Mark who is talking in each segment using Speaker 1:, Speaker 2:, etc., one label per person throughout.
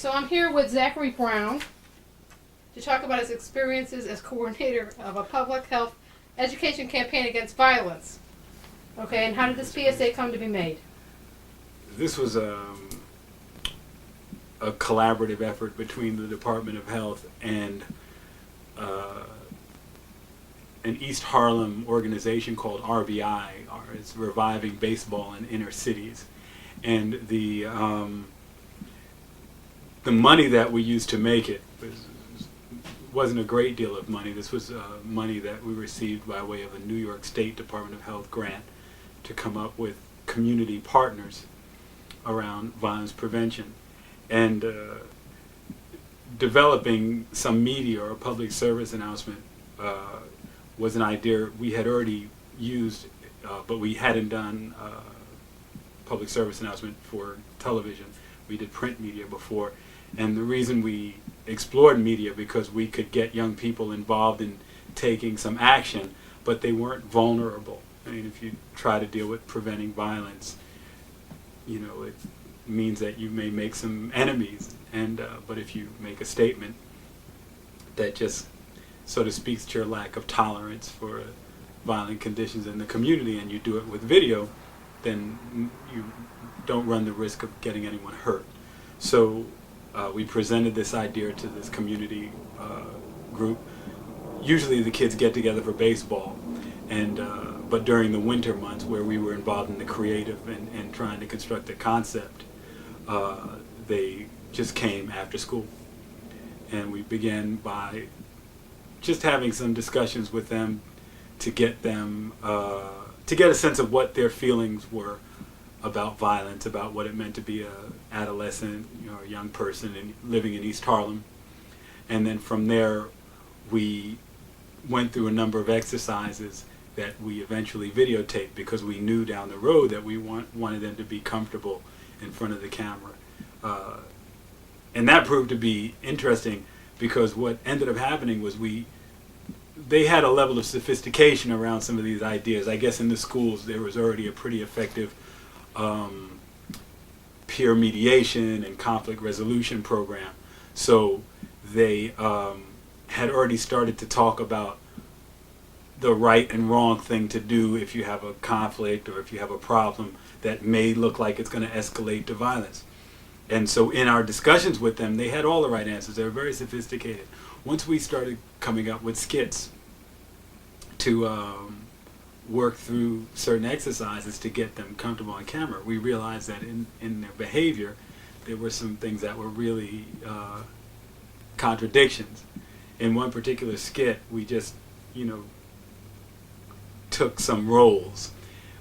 Speaker 1: so I'm here with Zachary Brown to talk about his experiences as coordinator of a public health education campaign against violence. Okay, and how did this PSA come to be made?
Speaker 2: This was a collaborative effort between the Department of Health and an East Harlem organization called RBI. It's Reviving Baseball in Inner Cities. And the money that we used to make it wasn't a great deal of money. This was money that we received by way of a New York State Department of Health grant to come up with community partners around violence prevention. And developing some media or public service announcement was an idea we had already used, but we hadn't done public service announcement for television. We did print media before. And the reason we explored media because we could get young people involved in taking some action, but they weren't vulnerable. I mean, if you try to deal with preventing violence, you know, it means that you may make some enemies. And but if you make a statement that just sort of speaks to your lack of tolerance for violent conditions in the community, and you do it with video, then you don't run the risk of getting anyone hurt. So we presented this idea to this community group. Usually the kids get together for baseball, and but during the winter months where we were involved in the creative and trying to construct a concept, they just came after school. And we began by just having some discussions with them to get them, to get a sense of what their feelings were about violence, about what it meant to be an adolescent, you know, a young person living in East Harlem. And then from there, we went through a number of exercises that we eventually videotaped because we knew down the road that we wanted them to be comfortable in front of the camera. And that proved to be interesting because what ended up happening was they had a level of sophistication around some of these ideas. I guess in the schools there was already a pretty effective peer mediation and conflict resolution program. So they had already started to talk about the right and wrong thing to do if you have a conflict or if you have a problem that may look like it's going to escalate to violence. And so in our discussions with them, they had all the right answers. They were very sophisticated. Once we started coming up with skits to work through certain exercises to get them comfortable on camera, we realized that in their behavior, there were some things that were really contradictions. In one particular skit, we just, you know, took some roles,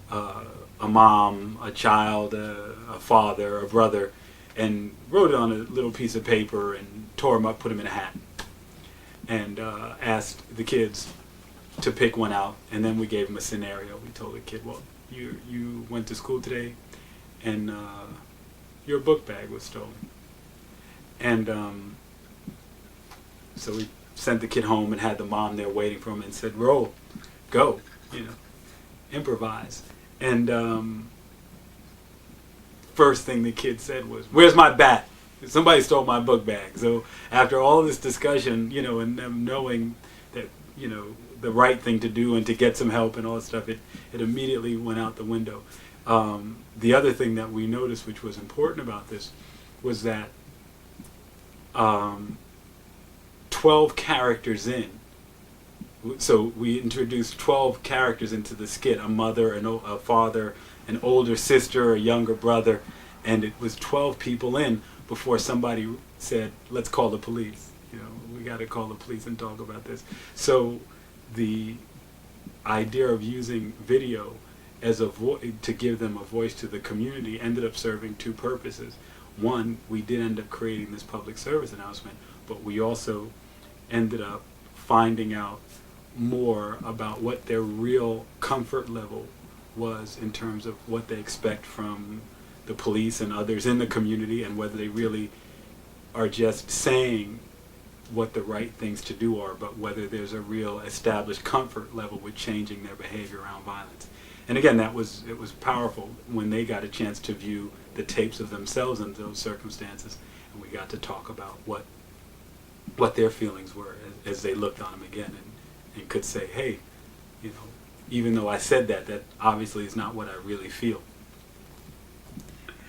Speaker 2: a mom, a child, a father, a brother, and wrote it on a little piece of paper and tore them up, put them in a hat, and asked the kids to pick one out. And then we gave them a scenario. We told the kid, well, you went to school today and your book bag was stolen. And so we sent the kid home and had the mom there waiting for him and said, roll, go, you know, improvise. And first thing the kid said was, where's my bat? Somebody stole my book bag. So after all this discussion, you know, and them knowing that, you know, the right thing to do and to get some help and all that stuff, it immediately went out the window. The other thing that we noticed, which was important about this, was that 12 characters in, so we introduced 12 characters into the skit, a mother, a father, an older sister, a younger brother, and it was 12 people in before somebody said, let's call the police. You know, we got to call the police and talk about this. So the idea of using video as to give them a voice to the community ended up serving two purposes. One, we did end up creating this public service announcement, but we also ended up finding out more about what their real comfort level was in terms of what they expect from the police and others in the community, and whether they really are just saying what the right things to do are, but whether there's a real established comfort level with changing their behavior around violence. And again, it was powerful when they got a chance to view the tapes of themselves in those circumstances and we got to talk about what their feelings were as they looked on him again, and could say, hey, you know, even though I said that, that obviously is not what I really feel.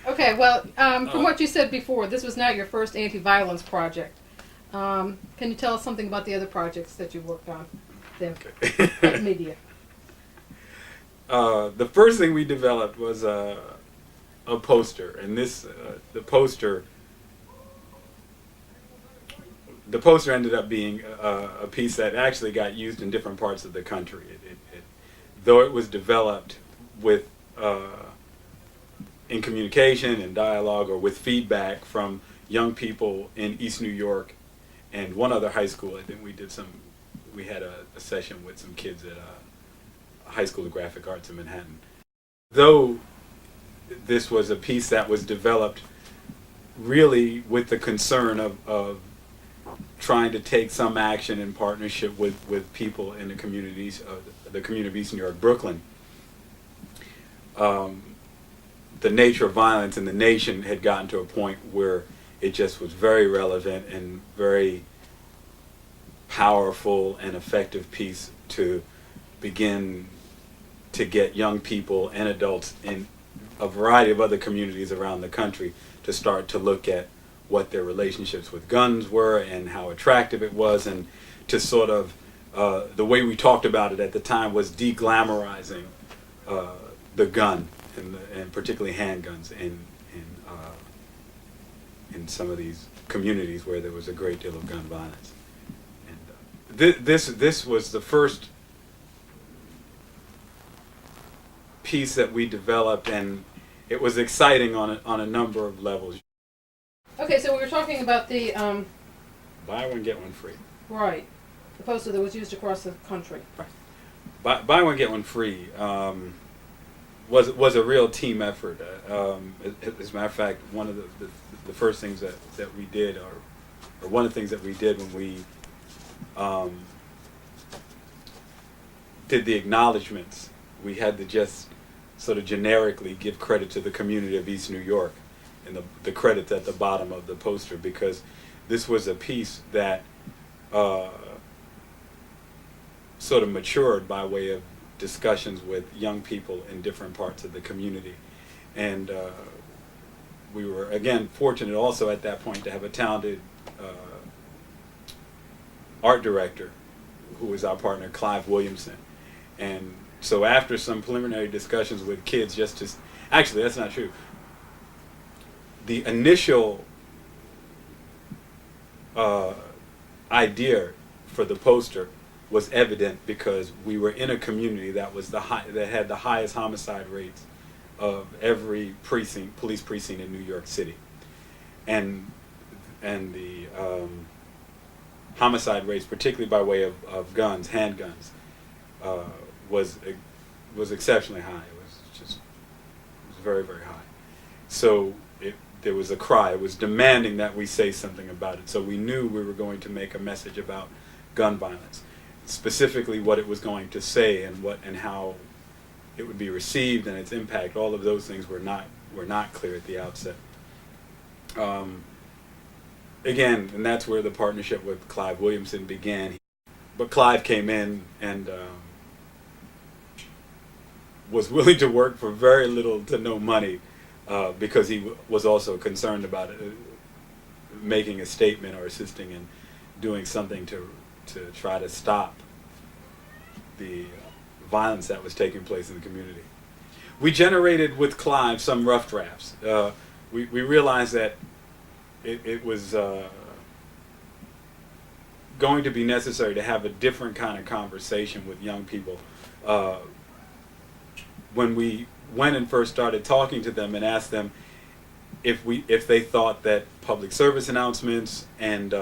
Speaker 1: Okay, well, from what you said before, this was not your first anti-violence project. Can you tell us something about the other projects that you worked on then at media?
Speaker 2: The first thing we developed was a poster, and this the poster ended up being a piece that actually got used in different parts of the country. Though it was developed with in communication and dialogue, or with feedback from young people in East New York and one other high school. I think we had a session with some kids at a high school of graphic arts in Manhattan. Though this was a piece that was developed really with the concern of trying to take some action in partnership with people in the communities, the community of East New York, Brooklyn. The nature of violence in the nation had gotten to a point where it just was very relevant and very powerful and effective piece to begin to get young people and adults in a variety of other communities around the country to start to look at what their relationships with guns were and how attractive it was, and to sort of, the way we talked about it at the time was de-glamorizing the gun, and particularly handguns in some of these communities where there was a great deal of gun violence. And this was the first piece that we developed, and it was exciting on a number of levels.
Speaker 1: Okay, so we were talking about the
Speaker 2: Buy one, get one free.
Speaker 1: right, the poster that was used across the country.
Speaker 2: Buy one, get one free was a real team effort. As a matter of fact, one of the first things that we did, or one of the things that we did when we did the acknowledgments, we had to just sort of generically give credit to the community of East New York, and the credit's at the bottom of the poster, because this was a piece that sort of matured by way of discussions with young people in different parts of the community. And we were, again, fortunate also at that point to have a talented art director who was our partner, Clive Williamson. And so after some preliminary discussions with kids, actually that's not true. The initial idea for the poster was evident because we were in a community that was that had the highest homicide rates of every police precinct in New York City, and the homicide rates, particularly by way of guns, handguns, was exceptionally high. It was very, very high. So there was a cry. It was demanding that we say something about it. So we knew we were going to make a message about gun violence. Specifically what it was going to say and how it would be received and its impact, all of those things were not clear at the outset. Again, and that's where the partnership with Clive Williamson began. But Clive came in and was willing to work for very little to no money, because he was also concerned about it, making a statement or assisting in doing something to try to stop the violence that was taking place in the community. We generated with Clive some rough drafts. We realized that it was going to be necessary to have a different kind of conversation with young people. When we went and first started talking to them and asked them if they thought that public service announcements and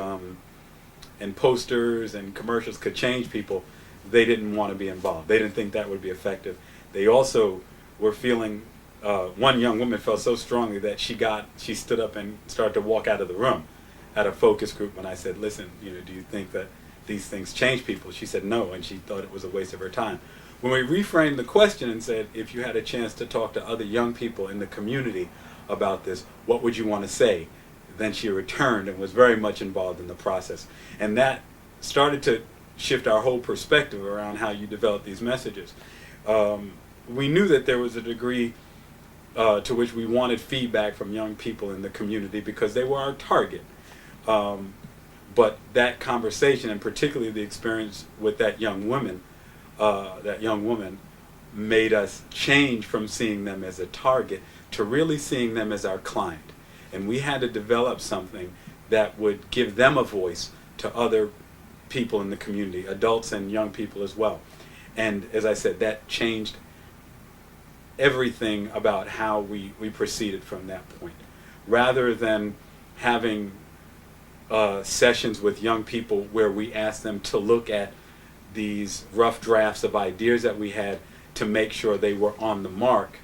Speaker 2: posters and commercials could change people, they didn't want to be involved. They didn't think that would be effective. They also were feeling, one young woman felt so strongly that she stood up and started to walk out of the room at a focus group when I said, listen, do you think that these things change people? She said no, and she thought it was a waste of her time. When we reframed the question and said, if you had a chance to talk to other young people in the community about this, what would you want to say? then she returned and was very much involved in the process. And that started to shift our whole perspective around how you develop these messages. We knew that there was a degree to which we wanted feedback from young people in the community because they were our target. But that conversation, and particularly the experience with that young woman, made us change from seeing them as a target to really seeing them as our client. And we had to develop something that would give them a voice to other people in the community, adults and young people as well. And as I said, that changed everything about how we proceeded from that point. Rather than having sessions with young people where we asked them to look at these rough drafts of ideas that we had to make sure they were on the mark,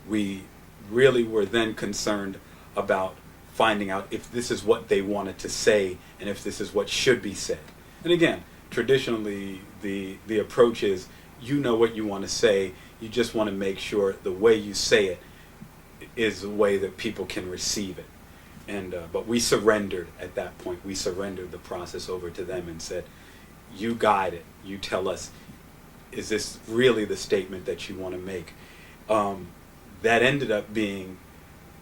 Speaker 2: we really were then concerned about finding out if this is what they wanted to say and if this is what should be said. And again, traditionally the approach is, you know what you want to say, you just want to make sure the way you say it is the way that people can receive it. And but we surrendered at that point. We surrendered the process over to them and said, you guide it, you tell us, is this really the statement that you want to make? That ended up being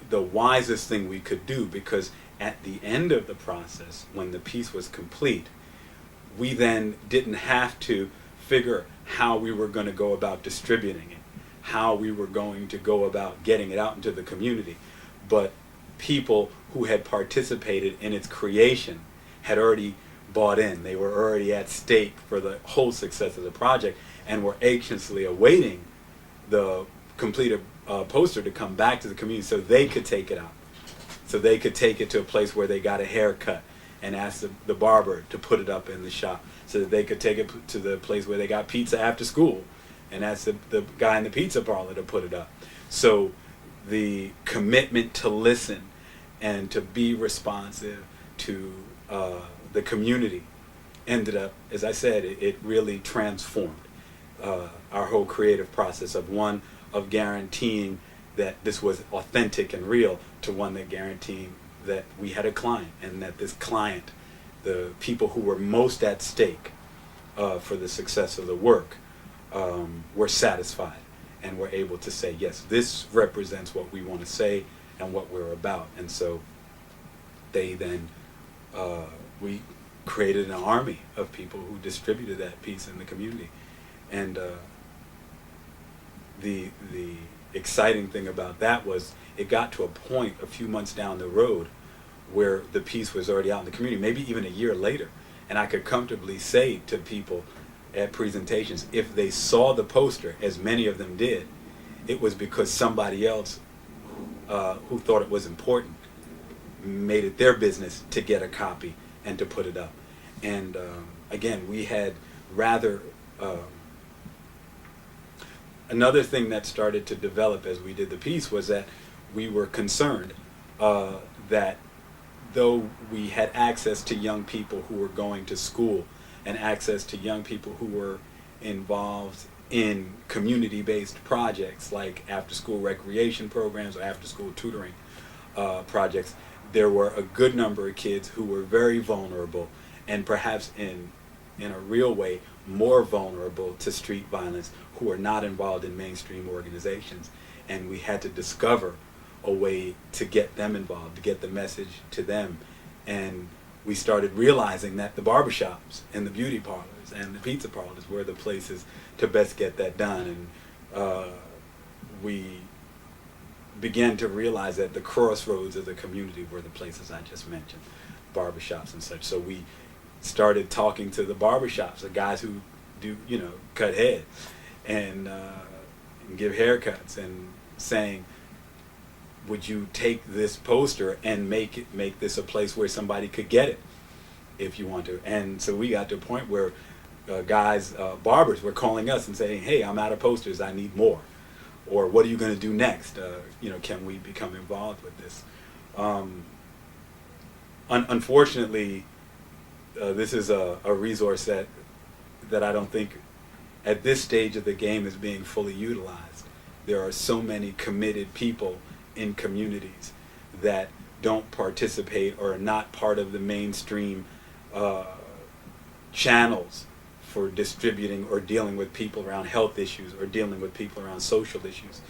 Speaker 2: the wisest thing we could do, because at the end of the process, when the piece was complete, we then didn't have to figure how we were going to go about distributing it, how we were going to go about getting it out into the community. But people who had participated in its creation had already bought in. They were already at stake for the whole success of the project and were anxiously awaiting the completed poster to come back to the community so they could take it out. So they could take it to a place where they got a haircut and ask the barber to put it up in the shop, so that they could take it to the place where they got pizza after school and ask the guy in the pizza parlor to put it up. So the commitment to listen and to be responsive to the community ended up, as I said, it really transformed our whole creative process of guaranteeing that this was authentic and real, to one that guaranteeing that we had a client, and that this client, the people who were most at stake for the success of the work, were satisfied and were able to say, yes, this represents what we want to say and what we're about. And so they then, we created an army of people who distributed that piece in the community. And the exciting thing about that was it got to a point a few months down the road where the piece was already out in the community, maybe even a year later. And I could comfortably say to people at presentations, if they saw the poster, as many of them did, it was because somebody else who thought it was important made it their business to get a copy and to put it up. And again, we had rather another thing that started to develop as we did the piece was that we were concerned that though we had access to young people who were going to school and access to young people who were involved in community-based projects like after-school recreation programs or after-school tutoring projects, there were a good number of kids who were very vulnerable and perhaps in a real way more vulnerable to street violence, who are not involved in mainstream organizations. And we had to discover a way to get them involved, to get the message to them. And we started realizing that the barbershops and the beauty parlors and the pizza parlors were the places to best get that done. And we began to realize that the crossroads of the community were the places I just mentioned, barbershops and such. So we started talking to the barbershops, the guys who do, cut heads and give haircuts, and saying, would you take this poster and make this a place where somebody could get it if you want to? And so we got to a point where barbers were calling us and saying, hey, I'm out of posters, I need more. Or what are you going to do next? Can we become involved with this? Unfortunately, this is a resource that I don't think at this stage of the game is being fully utilized. There are so many committed people in communities that don't participate or are not part of the mainstream channels for distributing or dealing with people around health issues or dealing with people around social issues.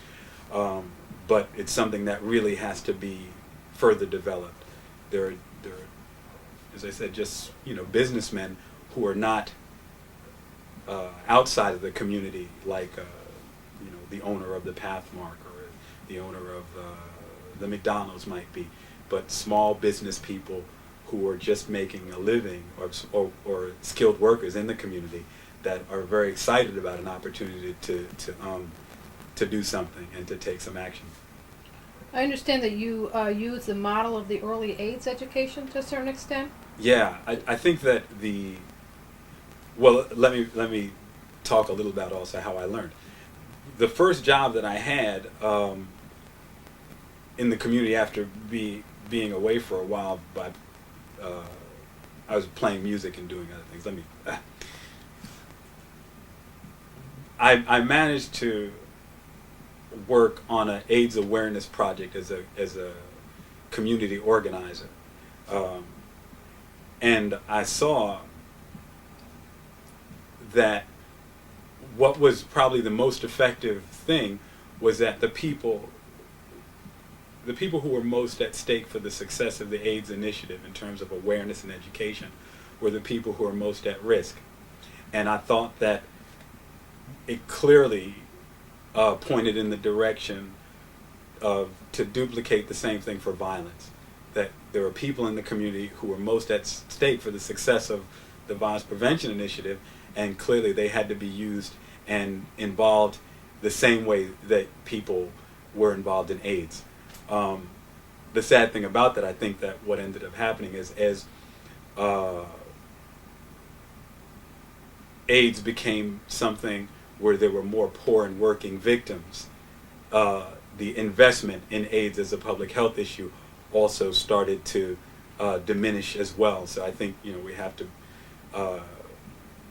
Speaker 2: But it's something that really has to be further developed. There are, as I said, just businessmen who are not outside of the community, like the owner of the Pathmark or the owner of the McDonald's might be, but small business people who are just making a living, or skilled workers in the community that are very excited about an opportunity to do something and to take some action.
Speaker 1: I understand that you use the model of the early AIDS education to a certain extent.
Speaker 2: Yeah, I think that well, let me talk a little about also how I learned. The first job that I had in the community after being away for a while, but I was playing music and doing other things. I managed to work on an AIDS awareness project as a community organizer, and I saw that what was probably the most effective thing was that the people who were most at stake for the success of the AIDS initiative in terms of awareness and education were the people who were most at risk. And I thought that it clearly pointed in the direction of to duplicate the same thing for violence. That there were people in the community who were most at stake for the success of the violence prevention initiative, and clearly they had to be used and involved the same way that people were involved in AIDS. The sad thing about that, I think that what ended up happening is as AIDS became something where there were more poor and working victims, the investment in AIDS as a public health issue also started to diminish as well. So I think we have to,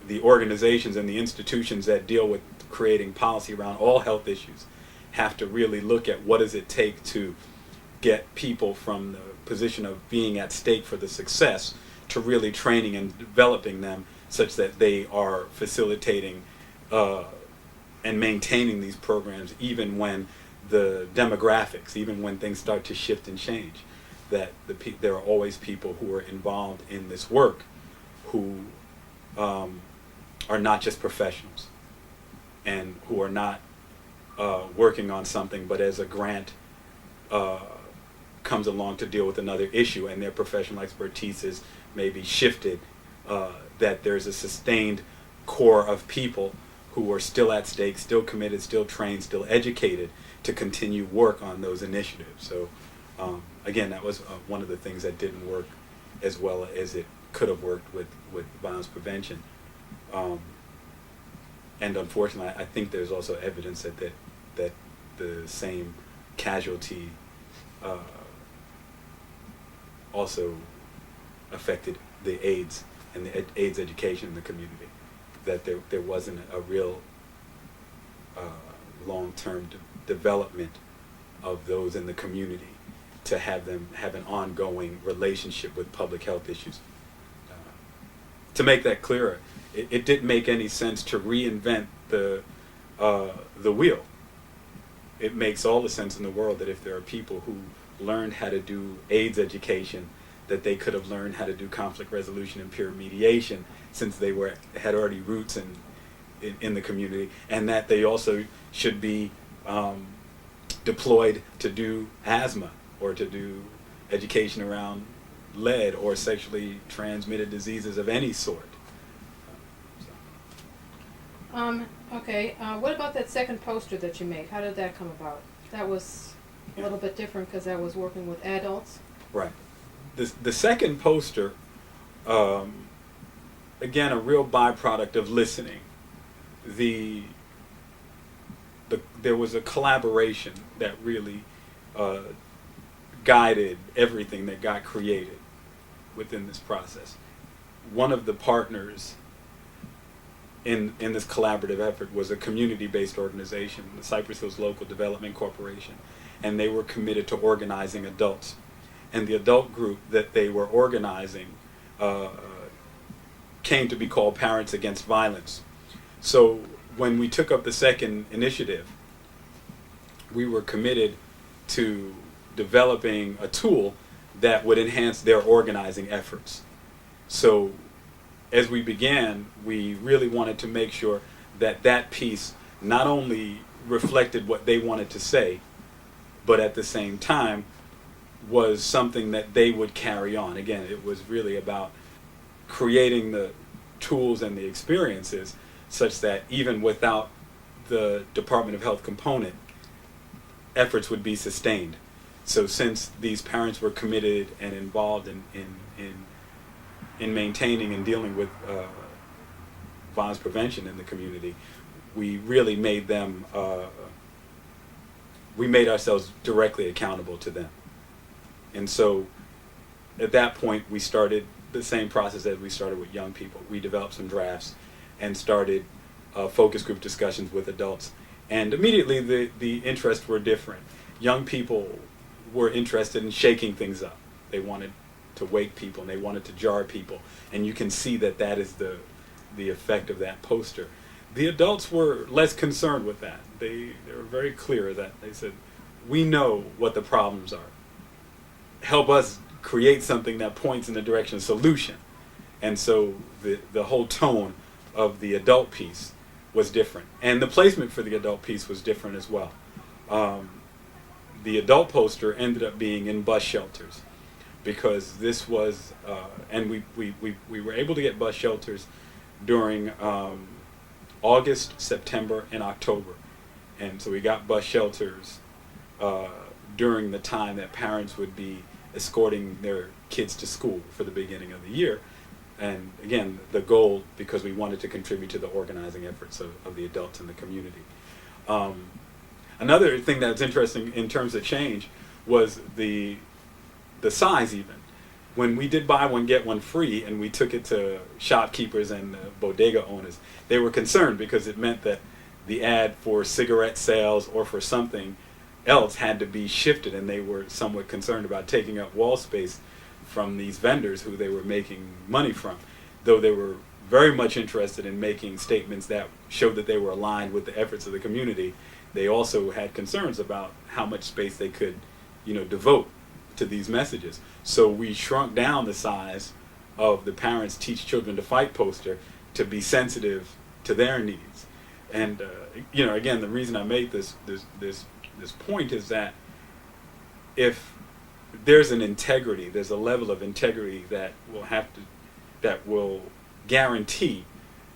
Speaker 2: the organizations and the institutions that deal with creating policy around all health issues have to really look at what does it take to get people from the position of being at stake for the success to really training and developing them such that they are facilitating and maintaining these programs even when the demographics, even when things start to shift and change, that there are always people who are involved in this work who are not just professionals and who are not working on something but as a grant comes along to deal with another issue and their professional expertise is maybe shifted, that there's a sustained core of people who are still at stake, still committed, still trained, still educated to continue work on those initiatives. So again, that was one of the things that didn't work as well as it could have worked with violence prevention. And unfortunately, I think there's also evidence that the same casualty also affected the AIDS and the AIDS education in the community. That there wasn't a real long-term development of those in the community to have them have an ongoing relationship with public health issues. To make that clearer, it didn't make any sense to reinvent the wheel. It makes all the sense in the world that if there are people who learned how to do AIDS education, that they could have learned how to do conflict resolution and peer mediation since they had already roots in the community, and that they also should be deployed to do asthma or to do education around lead or sexually transmitted diseases of any sort.
Speaker 1: Okay. What about that second poster that you made? How did that come about? That was a little bit different because I was working with adults.
Speaker 2: Right. The second poster, again, a real byproduct of listening. There was a collaboration that really guided everything that got created within this process. One of the partners in this collaborative effort was a community-based organization, the Cypress Hills Local Development Corporation, and they were committed to organizing adults. and the adult group that they were organizing came to be called Parents Against Violence. So when we took up the second initiative, we were committed to developing a tool that would enhance their organizing efforts. So as we began, we really wanted to make sure that that piece not only reflected what they wanted to say, but at the same time was something that they would carry on. Again, it was really about creating the tools and the experiences such that even without the Department of Health component, efforts would be sustained. So since these parents were committed and involved in maintaining and dealing with violence prevention in the community, we really made them, we made ourselves directly accountable to them. And so at that point, we started the same process as we started with young people. We developed some drafts and started focus group discussions with adults. And immediately the interests were different. Young people were interested in shaking things up. They wanted to wake people and they wanted to jar people. And you can see that that is the effect of that poster. The adults were less concerned with that. They were very clear that they said, we know what the problems are. Help us create something that points in the direction of solution. And so the whole tone of the adult piece was different. And the placement for the adult piece was different as well. The adult poster ended up being in bus shelters because this was, and we were able to get bus shelters during August, September, and October. And so we got bus shelters during the time that parents would be escorting their kids to school for the beginning of the year. And again, the goal, because we wanted to contribute to the organizing efforts of the adults in the community. Another thing that's interesting in terms of change was the size even. When we did buy one, get one free, and we took it to shopkeepers and bodega owners, they were concerned because it meant that the ad for cigarette sales or for something else had to be shifted, and they were somewhat concerned about taking up wall space from these vendors who they were making money from, though they were very much interested in making statements that showed that they were aligned with the efforts of the community. They also had concerns about how much space they could, devote to these messages. So we shrunk down the size of the Parents Teach Children to Fight poster to be sensitive to their needs. And again, the reason I made this point is that if there's an integrity, there's a level of integrity that will guarantee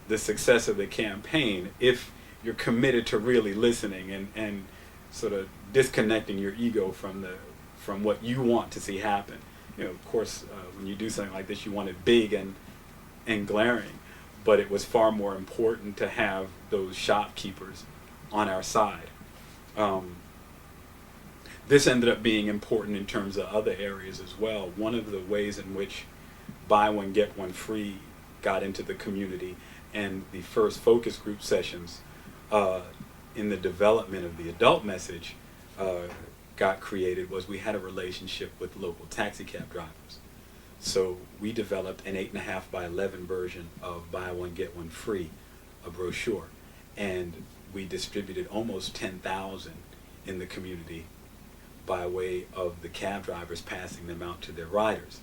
Speaker 2: the success of the campaign if you're committed to really listening and sort of disconnecting your ego from what you want to see happen. Of course, when you do something like this, you want it big and glaring, but it was far more important to have those shopkeepers on our side. This ended up being important in terms of other areas as well. One of the ways in which buy one, get one free got into the community and the first focus group sessions in the development of the adult message got created was we had a relationship with local taxi cab drivers. So we developed an 8.5 by 11 version of Buy One, Get One Free, a brochure. And we distributed almost 10,000 in the community by way of the cab drivers passing them out to their riders.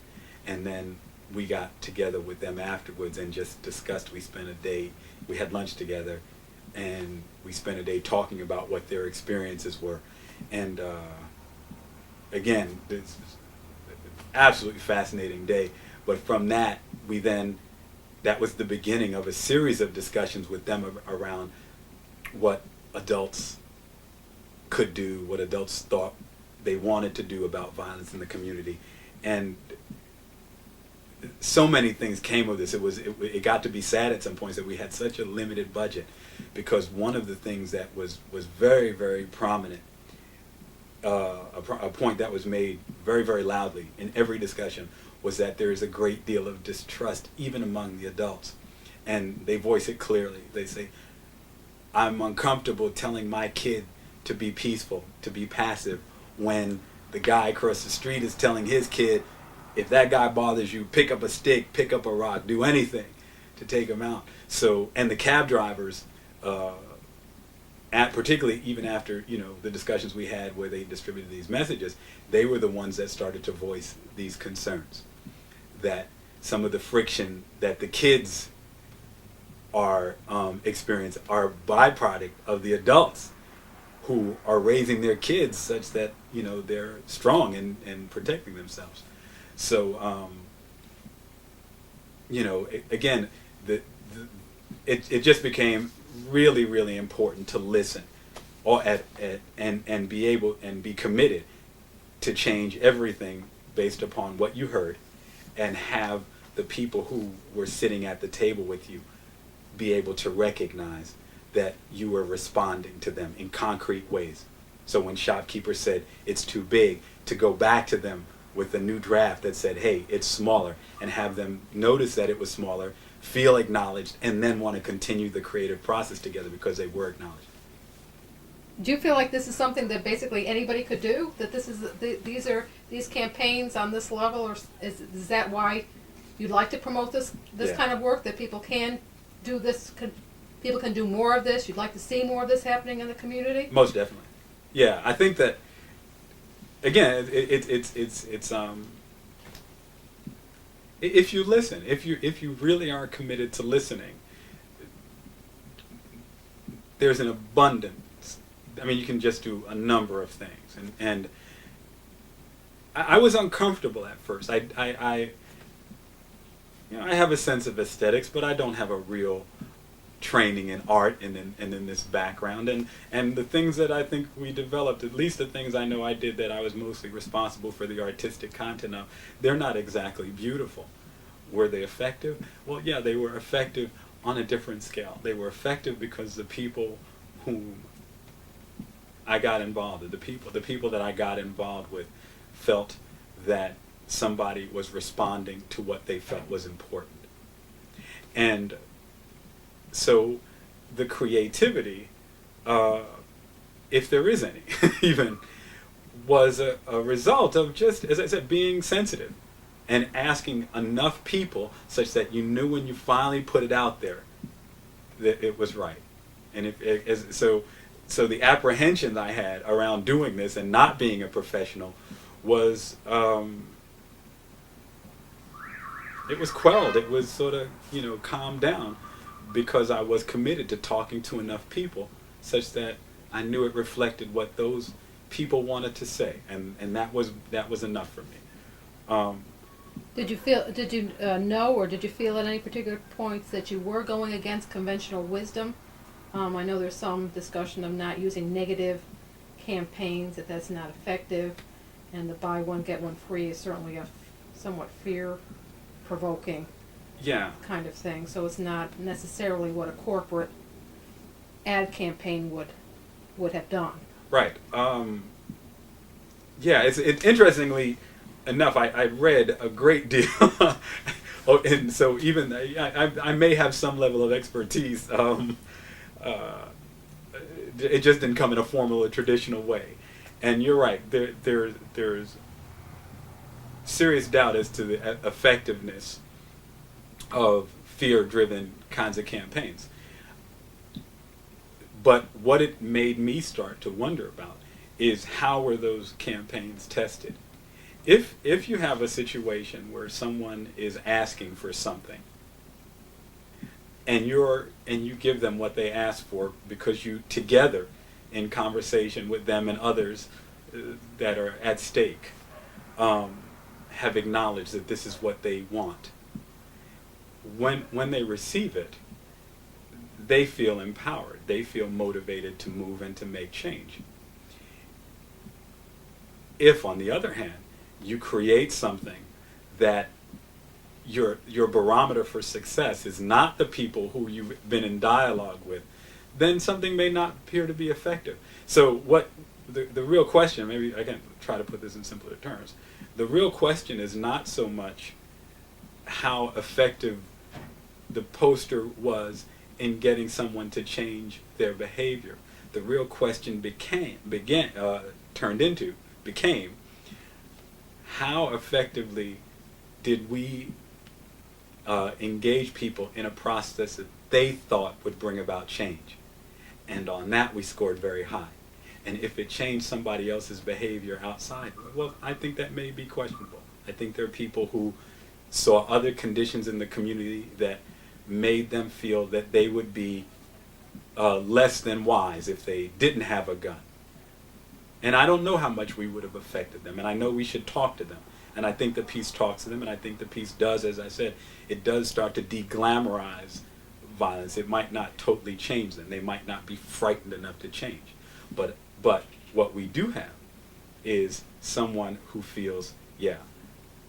Speaker 2: And then we got together with them afterwards and just discussed. We spent a day, we had lunch together, and we spent a day talking about what their experiences were. And again, this is an absolutely fascinating day. But from that, that was the beginning of a series of discussions with them around what adults could do, what adults thought they wanted to do about violence in the community. And so many things came of this. It got to be sad at some points that we had such a limited budget, because one of the things that was very, very prominent, a point that was made very, very loudly in every discussion, was that there is a great deal of distrust even among the adults. And they voice it clearly. They say, I'm uncomfortable telling my kid to be peaceful, to be passive, when the the guy across the street is telling his kid, if that guy bothers you, pick up a stick, pick up a rock, do anything to take him out. So, and the cab drivers, particularly even after, the discussions we had where they distributed these messages, they were the ones that started to voice these concerns. That some of the friction that the kids are experience are byproduct of the adults who are raising their kids such that they're strong and protecting themselves. So again, it just became really, really important to listen, and be committed to change everything based upon what you heard, and have the people who were sitting at the table with you be able to recognize that you were responding to them in concrete ways. So when shopkeepers said it's too big, to go back to them with a new draft that said, hey, it's smaller, and have them notice that it was smaller, feel acknowledged, and then want to continue the creative process together because they were acknowledged.
Speaker 1: Do you feel like this is something that basically anybody could do? That these campaigns on this level, or is that why you'd like to promote this kind of work? That people can do this, people can do more of this. You'd like to see more of this happening in the community?
Speaker 2: Most definitely. Yeah, I think that again, it's if you listen, if you really are committed to listening, there's an abundance. I mean, you can just do a number of things, and I was uncomfortable at first. I have a sense of aesthetics, but I don't have a real training in art and in this background, and the things that I think we developed, at least the things I know I did that I was mostly responsible for the artistic content of, they're not exactly beautiful. Were they effective? Well, yeah, they were effective on a different scale. They were effective because the people whom I got involved with, the people that I got involved with, felt that somebody was responding to what they felt was important. And so the creativity, if there is any, even, was a result of just, as I said, being sensitive and asking enough people such that you knew when you finally put it out there that it was right. And so the apprehension I had around doing this and not being a professional was, it was quelled. It was sort of, calmed down, because I was committed to talking to enough people such that I knew it reflected what those people wanted to say, and that was enough for me.
Speaker 1: Did you know, or did you feel at any particular points that you were going against conventional wisdom? I know there's some discussion of not using negative campaigns, that's not effective, and the buy one get one free is certainly a somewhat fear-provoking kind of thing. So it's not necessarily what a corporate ad campaign would have done. Right.
Speaker 2: It's interestingly enough, I read a great deal, and so even I may have some level of expertise. It just didn't come in a formal or traditional way. And you're right, there's serious doubt as to the effectiveness of fear-driven kinds of campaigns. But what it made me start to wonder about is, how were those campaigns tested? If you have a situation where someone is asking for something, and you give them what they ask for because you together, in conversation with them and others that are at stake, have acknowledged that this is what they want. When they receive it, they feel empowered. They feel motivated to move and to make change. If, on the other hand, you create something that your barometer for success is not the people who you've been in dialogue with, then something may not appear to be effective. So what the real question, maybe I can try to put this in simpler terms, the real question is not so much how effective the poster was in getting someone to change their behavior. The real question became how effectively did we engage people in a process that they thought would bring about change? And on that we scored very high. And if it changed somebody else's behavior outside, well, I think that may be questionable. I think there are people who saw other conditions in the community that made them feel that they would be less than wise if they didn't have a gun. And I don't know how much we would have affected them, and I know we should talk to them. And I think the piece talks to them, and I think the piece does, as I said, it does start to de-glamorize violence. It might not totally change them. They might not be frightened enough to change. But what we do have is someone who feels, yeah,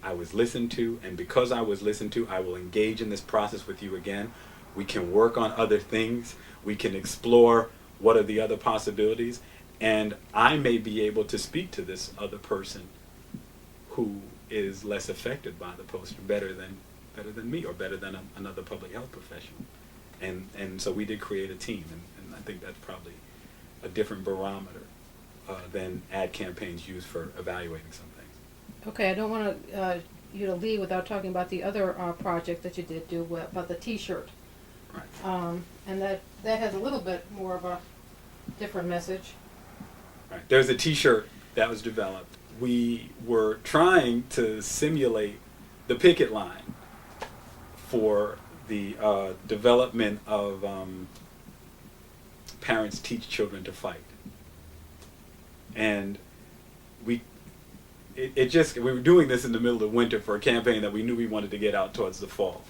Speaker 2: I was listened to, and because I was listened to, I will engage in this process with you again. We can work on other things. We can explore what are the other possibilities. And I may be able to speak to this other person who is less affected by the poster better than me, or better than another public health professional. And so we did create a team, and I think that's probably a different barometer than ad campaigns used for evaluating some things.
Speaker 1: Okay, I don't want you to leave without talking about the other project that you did do about the Tshirt.
Speaker 2: Right.
Speaker 1: And that has a little bit more of a different message.
Speaker 2: Right. There's a T-shirt that was developed. We were trying to simulate the picket line for the development of Parents Teach Children to Fight. And we were doing this in the middle of winter for a campaign that we knew we wanted to get out towards the fall.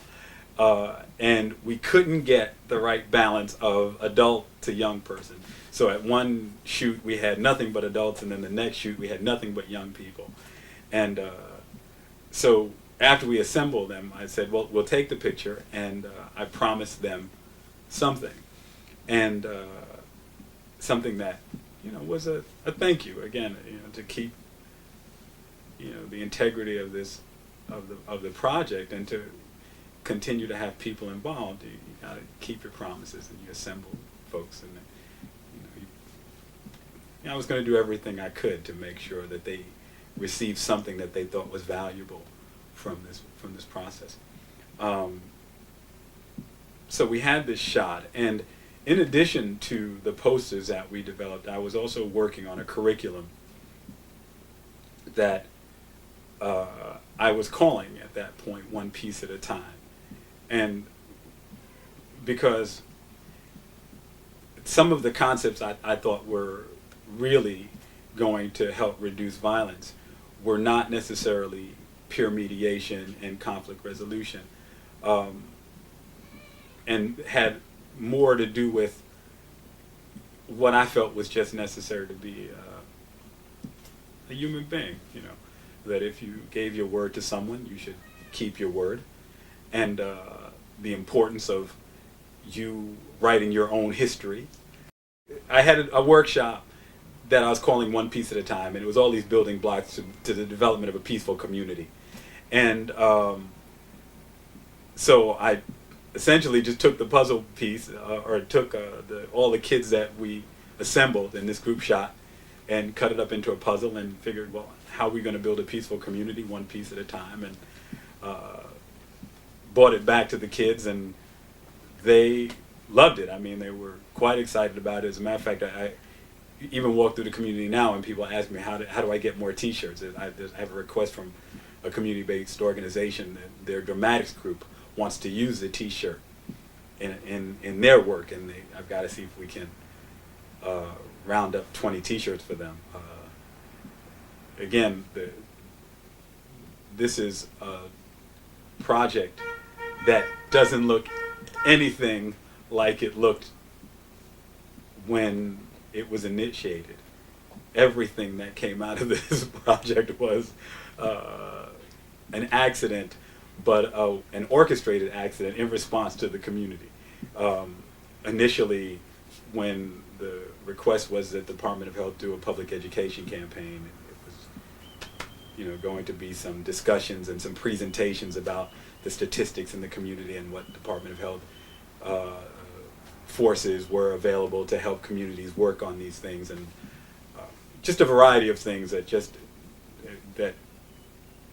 Speaker 2: And we couldn't get the right balance of adult to young person. So at one shoot we had nothing but adults, and then the next shoot we had nothing but young people. And so after we assembled them, I said, well, we'll take the picture, and I promised them something. And something that, was a thank you, again, to keep, the integrity of this, of the project, and to continue to have people involved. You gotta keep your promises, and you assemble folks, and I was going to do everything I could to make sure that they received something that they thought was valuable from this process. So we had this shot, and in addition to the posters that we developed, I was also working on a curriculum that I was calling at that point One Piece at a Time. And because some of the concepts I thought were really going to help reduce violence were not necessarily peer mediation and conflict resolution, and had more to do with what I felt was just necessary to be a human being. That if you gave your word to someone, you should keep your word, and the importance of you writing your own history. I had a workshop that I was calling One Piece at a Time, and it was all these building blocks to the development of a peaceful community. And so I essentially just took the puzzle piece, or took all the kids that we assembled in this group shot, and cut it up into a puzzle, and figured, well, how are we going to build a peaceful community one piece at a time, and brought it back to the kids, and they loved it. I mean, they were quite excited about it. As a matter of fact, I even walk through the community now, and people ask me, how do I get more T-shirts? I have a request from a community-based organization that their dramatics group wants to use the T-shirt in their work, and I've got to see if we can round up 20 T-shirts for them. Again, this is a project that doesn't look anything like it looked when it was initiated. Everything that came out of this project was an accident, but an orchestrated accident in response to the community. Initially, when the request was that the Department of Health do a public education campaign, it was, going to be some discussions and some presentations about the statistics in the community and what Department of Health forces were available to help communities work on these things, and just a variety of things that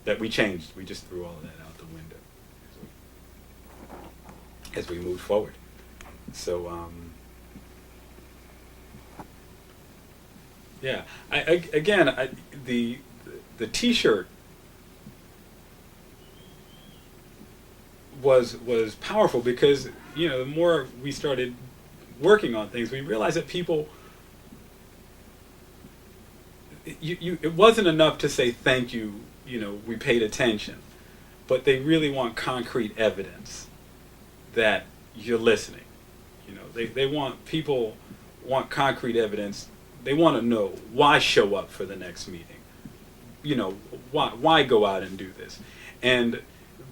Speaker 2: that we changed. We just threw all of that out the window as we moved forward. So yeah, the T-shirt was powerful because, you know, the more we started working on things, we realized that people, it wasn't enough to say thank you, you know, we paid attention, but they really want concrete evidence that you're listening. You know, people want concrete evidence. They want to know why show up for the next meeting. You know, why go out and do this? And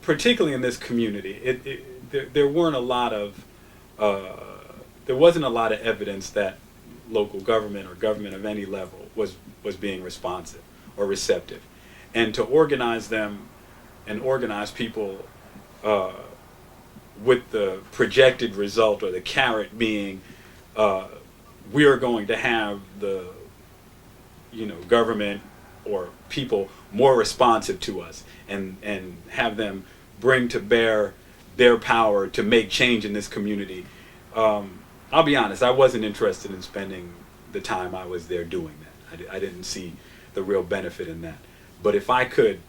Speaker 2: particularly in this community, there wasn't a lot of evidence that local government or government of any level was being responsive or receptive. And to organize them and organize people with the projected result or the carrot being we are going to have the, you know, government or people more responsive to us and have them bring to bear their power to make change in this community. I'll be honest, I wasn't interested in spending the time I was there doing that. I didn't see the real benefit in that. But if I could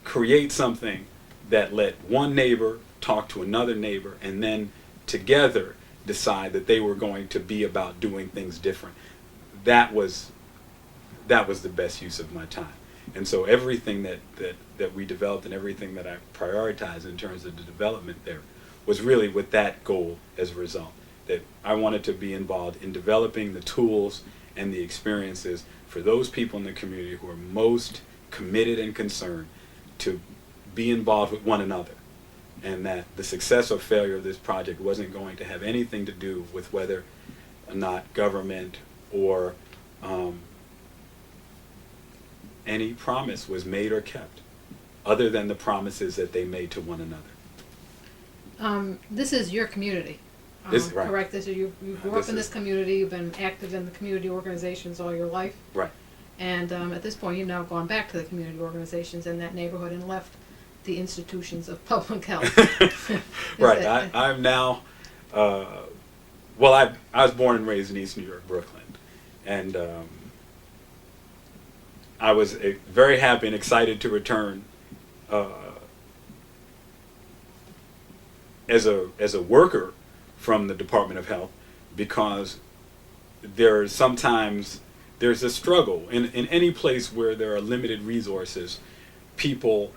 Speaker 2: create something that let one neighbor talk to another neighbor and then together decide that they were going to be about doing things different, that was the best use of my time. And so everything that we developed and everything that I prioritized in terms of the development there was really with that goal as a result, that I wanted to be involved in developing the tools and the experiences for those people in the community who are most committed and concerned to be involved with one another, and that the success or failure of this project wasn't going to have anything to do with whether or not government or any promise was made or kept, other than the promises that they made to one another.
Speaker 1: This is your community.
Speaker 2: Right.
Speaker 1: Correct? You grew up in this community, you've been active in the community organizations all your life.
Speaker 2: Right.
Speaker 1: And at this point, you've now gone back to the community organizations in that neighborhood and left the institutions of public health.
Speaker 2: Right. I'm now, I was born and raised in East New York, Brooklyn. And I was very happy and excited to return as a worker from the Department of Health, because there's a struggle in any place where there are limited resources. People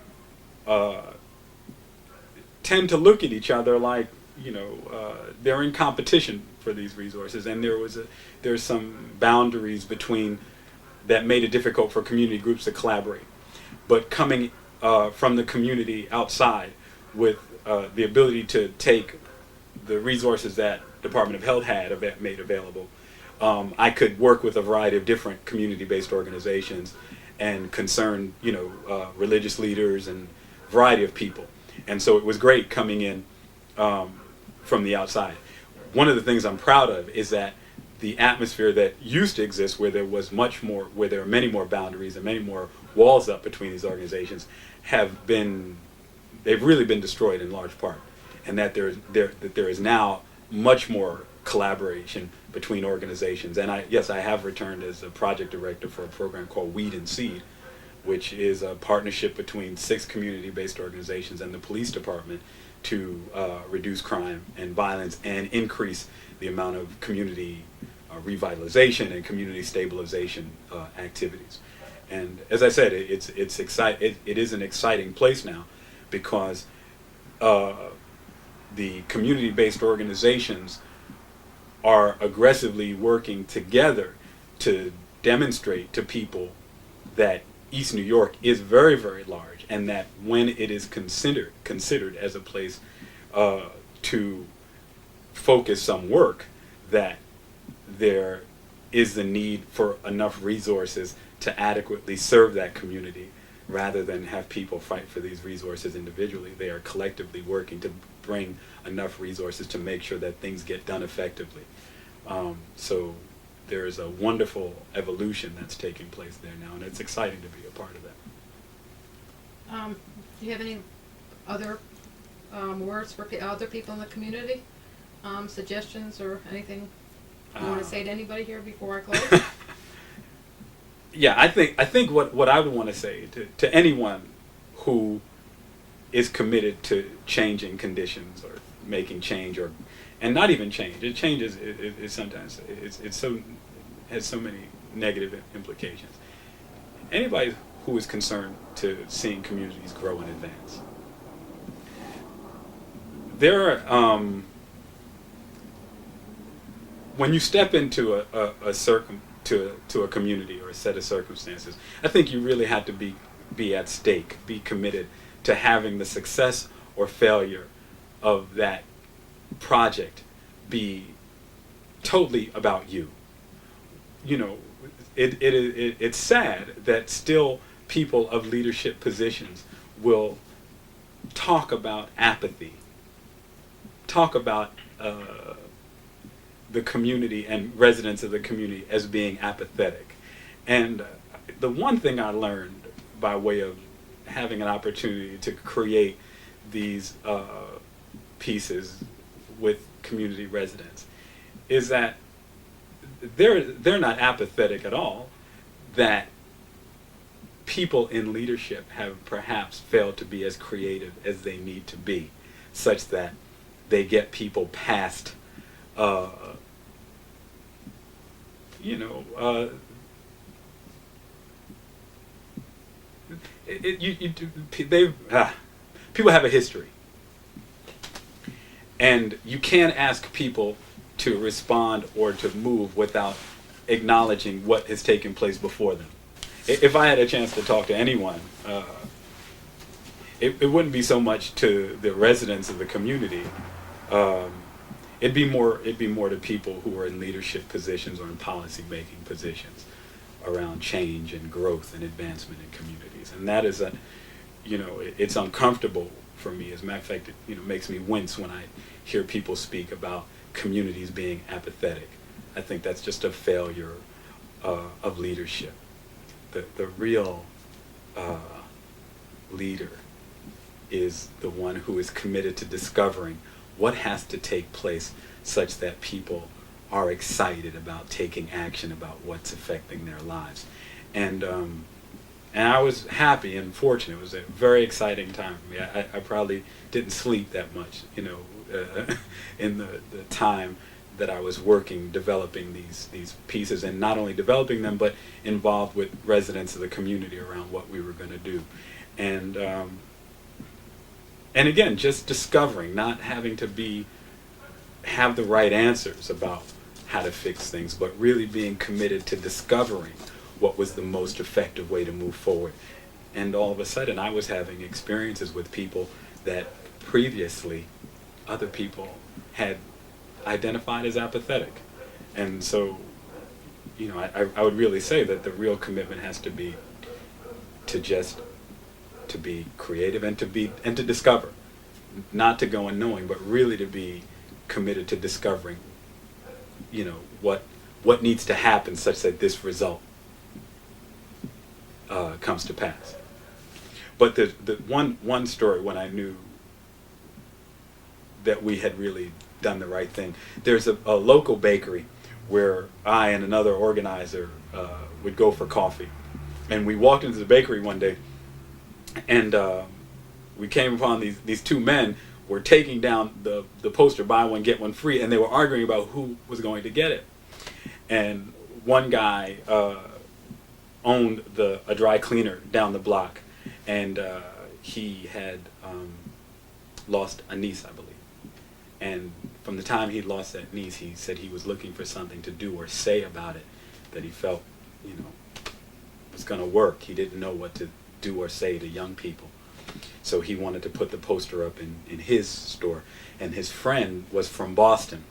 Speaker 2: tend to look at each other like, you know, they're in competition for these resources, and there's some boundaries between that made it difficult for community groups to collaborate. But coming from the community outside with the ability to take the resources that Department of Health had made available, I could work with a variety of different community-based organizations and concern, you know, religious leaders and a variety of people. And so it was great coming in from the outside. One of the things I'm proud of is that the atmosphere that used to exist, where there was where there are many more boundaries and many more walls up between these organizations, they've really been destroyed in large part, and that there is now much more collaboration between organizations. And I have returned as a project director for a program called Weed and Seed, which is a partnership between 6 community-based organizations and the police department to reduce crime and violence and increase the amount of community revitalization and community stabilization activities. And as I said, it is an exciting place now, because the community-based organizations are aggressively working together to demonstrate to people that East New York is very, very large, and that when it is considered as a place to focus some work, that there is the need for enough resources to adequately serve that community, rather than have people fight for these resources individually. They are collectively working to bring enough resources to make sure that things get done effectively. So there's a wonderful evolution that's taking place there now, and it's exciting to be a part of that.
Speaker 1: Do you have any other words for other people in the community? Suggestions or anything you want to say to anybody here before I close?
Speaker 2: Yeah, I think what I would want to say to anyone who is committed to changing conditions or making change, or and not even change. It changes. It sometimes it's so has so many negative implications. Anybody who is concerned to seeing communities grow and advance, there are when you step into a community or a set of circumstances, I think you really have to be at stake, be committed to having the success or failure of that project be totally about you. You know, it's sad that still people of leadership positions will talk about apathy, talk about the community and residents of the community as being apathetic. And the one thing I learned by way of having an opportunity to create these pieces with community residents is that they're not apathetic at all, that people in leadership have perhaps failed to be as creative as they need to be, such that they get people past people have a history, and you can't ask people to respond or to move without acknowledging what has taken place before them. If I had a chance to talk to anyone, it wouldn't be so much to the residents of the community. It'd be more to people who are in leadership positions or in policy making positions around change and growth and advancement in communities. And that is it's uncomfortable for me. As a matter of fact, it makes me wince when I hear people speak about communities being apathetic. I think that's just a failure of leadership. The real leader is the one who is committed to discovering what has to take place such that people are excited about taking action about what's affecting their lives. And I was happy and fortunate. It was a very exciting time for me. I probably didn't sleep that much, in the time that I was working, developing these pieces, and not only developing them, but involved with residents of the community around what we were going to do. And again, just discovering, not having to have the right answers about how to fix things, but really being committed to discovering what was the most effective way to move forward. And all of a sudden, I was having experiences with people that previously other people had identified as apathetic. And so, I would really say that the real commitment has to be to be creative and to discover, not to go unknowing, but really to be committed to discovering, what needs to happen such that this result comes to pass. But the one story when I knew that we had really done the right thing, there's a local bakery where I and another organizer would go for coffee. And we walked into the bakery one day, and we came upon these two men were taking down the poster, buy one, get one free, and they were arguing about who was going to get it. And one guy owned a dry cleaner down the block, and he had lost a niece, I believe. And from the time he lost that niece, he said he was looking for something to do or say about it that he felt, was going to work. He didn't know what to do or say to young people. So he wanted to put the poster up in his store. And his friend was from Boston.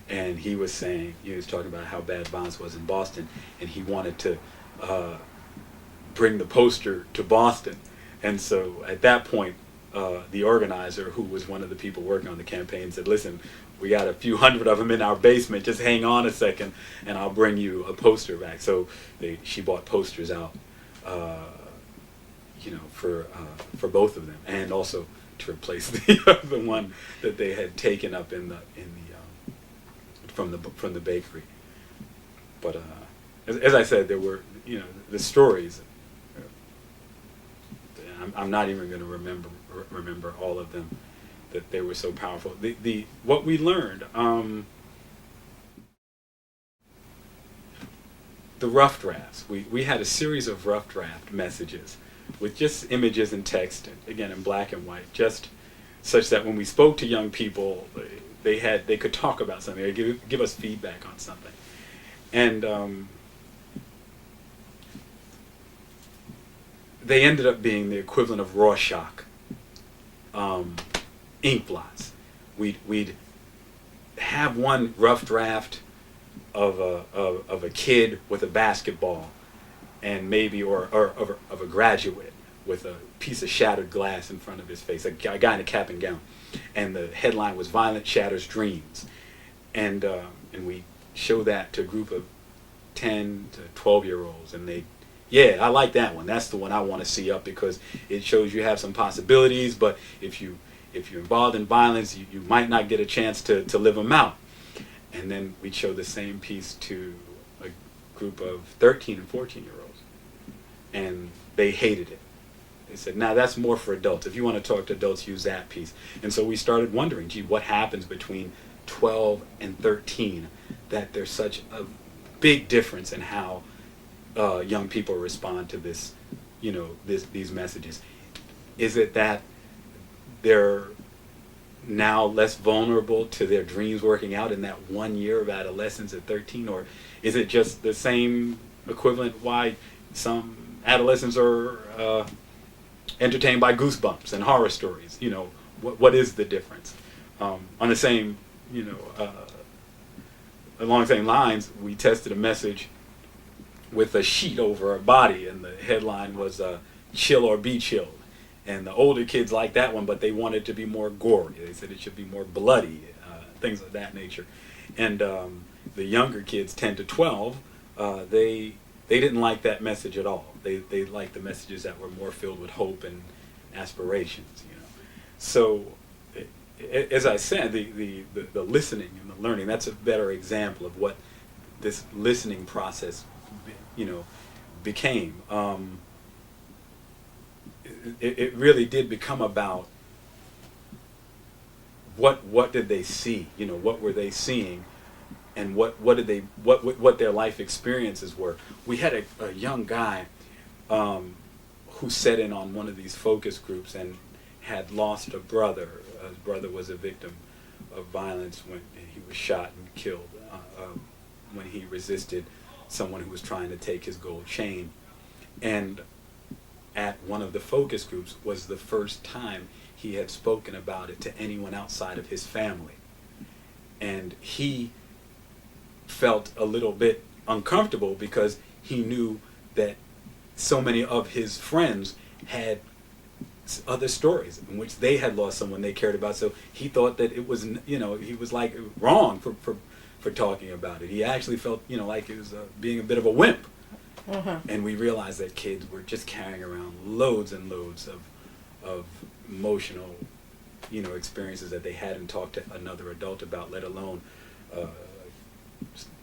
Speaker 2: And he was saying, he was talking about how bad violence was in Boston. And he wanted to bring the poster to Boston. And so at that point, the organizer, who was one of the people working on the campaign, said, listen, we got a few hundred of them in our basement. Just hang on a second, and I'll bring you a poster back. So she bought posters out, for both of them, and also to replace the one that they had taken up from the bakery. But as I said, there were the stories. I'm not even going to remember all of them. That they were so powerful. What we learned. The rough drafts. We had a series of rough draft messages with just images and text, again in black and white, just such that when we spoke to young people, they could talk about something, they give us feedback on something. And they ended up being the equivalent of Rorschach ink blots. We'd have one rough draft of a kid with a basketball, and maybe or of a graduate with a piece of shattered glass in front of his face, a guy in a cap and gown, and the headline was "Violence Shatters Dreams," and we show that to a group of 10 to 12-year-olds, and yeah, I like that one. That's the one I want to see up, because it shows you have some possibilities, but if you're involved in violence, you might not get a chance to live them out. And then we'd show the same piece to a group of 13 and 14-year-olds, and they hated it. They said, "Nah, that's more for adults. If you want to talk to adults, use that piece." And so we started wondering, gee, what happens between 12 and 13 that there's such a big difference in how young people respond to this, these messages? Is it that they're now less vulnerable to their dreams working out in that 1 year of adolescence at 13, or is it just the same equivalent why some adolescents are entertained by Goosebumps and horror stories? What is the difference? On the same, along the same lines, we tested a message with a sheet over a body, and the headline was "Chill or Be Chilled." And the older kids liked that one, but they wanted to be more gory. They said it should be more bloody, things of that nature. And the younger kids, 10 to 12, they didn't like that message at all. They liked the messages that were more filled with hope and aspirations. So, as I said, the listening and the learning, that's a better example of what this listening process, became. It really did become about what did they see, what were they seeing, and what their life experiences were. We had a young guy who sat in on one of these focus groups and had lost a brother. His brother was a victim of violence when he was shot and killed when he resisted someone who was trying to take his gold chain. And at one of the focus groups was the first time he had spoken about it to anyone outside of his family. And he felt a little bit uncomfortable because he knew that so many of his friends had other stories in which they had lost someone they cared about. So he thought that it was, he was like wrong for talking about it. He actually felt, like he was being a bit of a wimp. Uh-huh. And we realized that kids were just carrying around loads and loads of emotional, experiences that they hadn't talked to another adult about, let alone a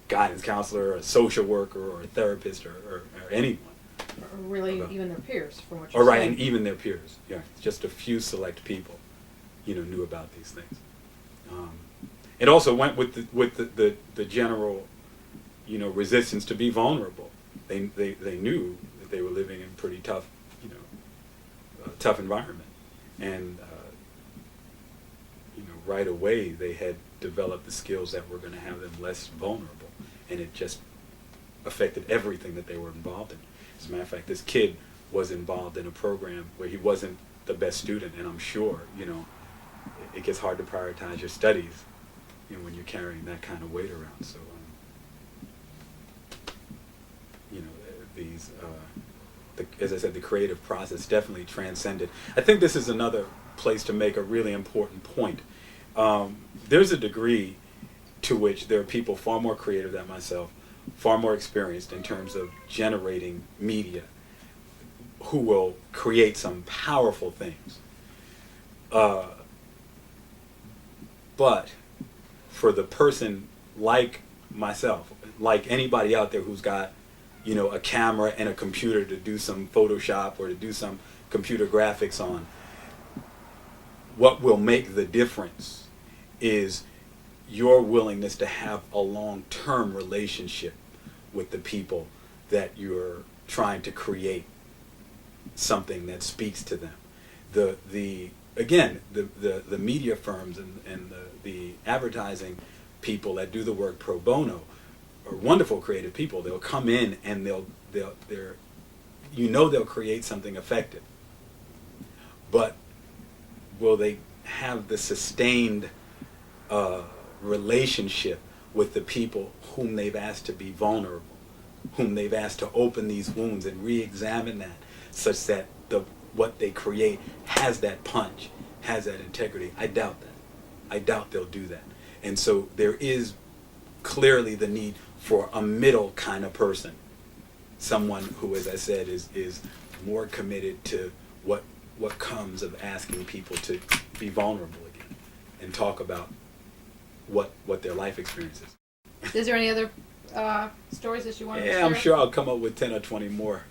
Speaker 2: guidance counselor, a social worker, or a therapist, or anyone.
Speaker 1: Or really even their peers, from what
Speaker 2: you're
Speaker 1: saying.
Speaker 2: Right, and even their peers. Yeah, just a few select people, knew about these things. It also went with the general, resistance to be vulnerable. They knew that they were living in a pretty tough, tough environment, and right away they had developed the skills that were going to have them less vulnerable, and it just affected everything that they were involved in. As a matter of fact, this kid was involved in a program where he wasn't the best student, and I'm sure, it gets hard to prioritize your studies, when you're carrying that kind of weight around. So, these, as I said, the creative process definitely transcended. I think this is another place to make a really important point. There's a degree to which there are people far more creative than myself, far more experienced in terms of generating media, who will create some powerful things. But for the person like myself, like anybody out there who's got, you know, a camera and a computer to do some Photoshop or to do some computer graphics on, what will make the difference is your willingness to have a long-term relationship with the people that you're trying to create something that speaks to them. The media firms and the advertising people that do the work pro bono are wonderful creative people. They'll come in and they'll create something effective. But will they have the sustained relationship with the people whom they've asked to be vulnerable, whom they've asked to open these wounds and re-examine that, such that what they create has that punch, has that integrity? I doubt that. I doubt they'll do that. And so there is clearly the need for a middle kind of person, someone who, as I said, is more committed to what comes of asking people to be vulnerable again and talk about what their life experience is.
Speaker 1: Is there any other stories that you want to share?
Speaker 2: Yeah, I'm sure I'll come up with 10 or 20 more.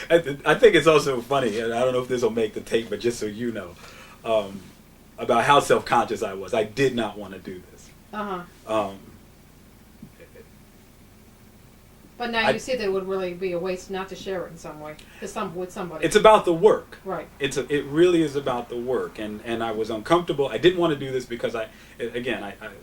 Speaker 2: I think it's also funny, and I don't know if this will make the tape, but just so you know, about how self-conscious I was. I did not want to do this.
Speaker 1: But now you see that it would really be a waste not to share it in some way with somebody.
Speaker 2: It's about the work.
Speaker 1: Right.
Speaker 2: It really is about the work, and I was uncomfortable. I didn't want to do this because I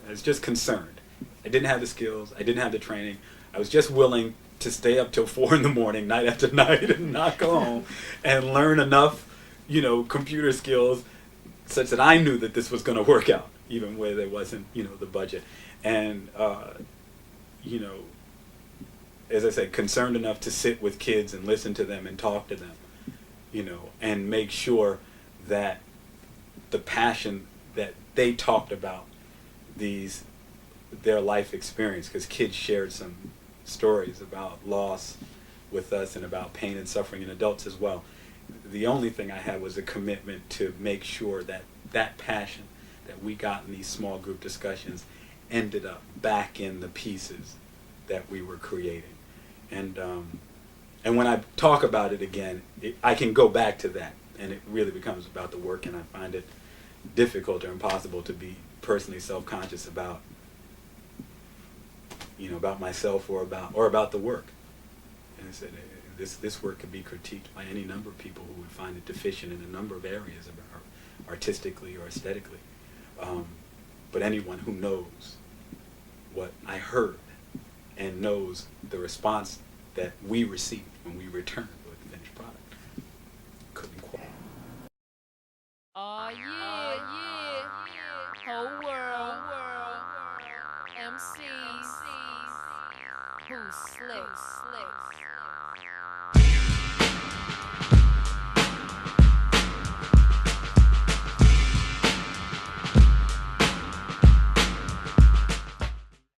Speaker 2: was just concerned. I didn't have the skills. I didn't have the training. I was just willing to stay up till 4 a.m, night after night, and not go home, and learn enough, computer skills, such that I knew that this was going to work out, even where there wasn't, the budget, and as I said, concerned enough to sit with kids and listen to them and talk to them, and make sure that the passion that they talked about, their life experience, because kids shared some stories about loss with us and about pain and suffering in adults as well. The only thing I had was a commitment to make sure that that passion that we got in these small group discussions ended up back in the pieces that we were creating. And when I talk about it again, I can go back to that, and it really becomes about the work, and I find it difficult or impossible to be personally self-conscious about about myself or about the work. And I said, this work could be critiqued by any number of people who would find it deficient in a number of areas, artistically or aesthetically. But anyone who knows what I heard and knows the response that we received when we returned with the finished product couldn't qualify.
Speaker 3: Oh yeah, whole world, MCs, who's slick.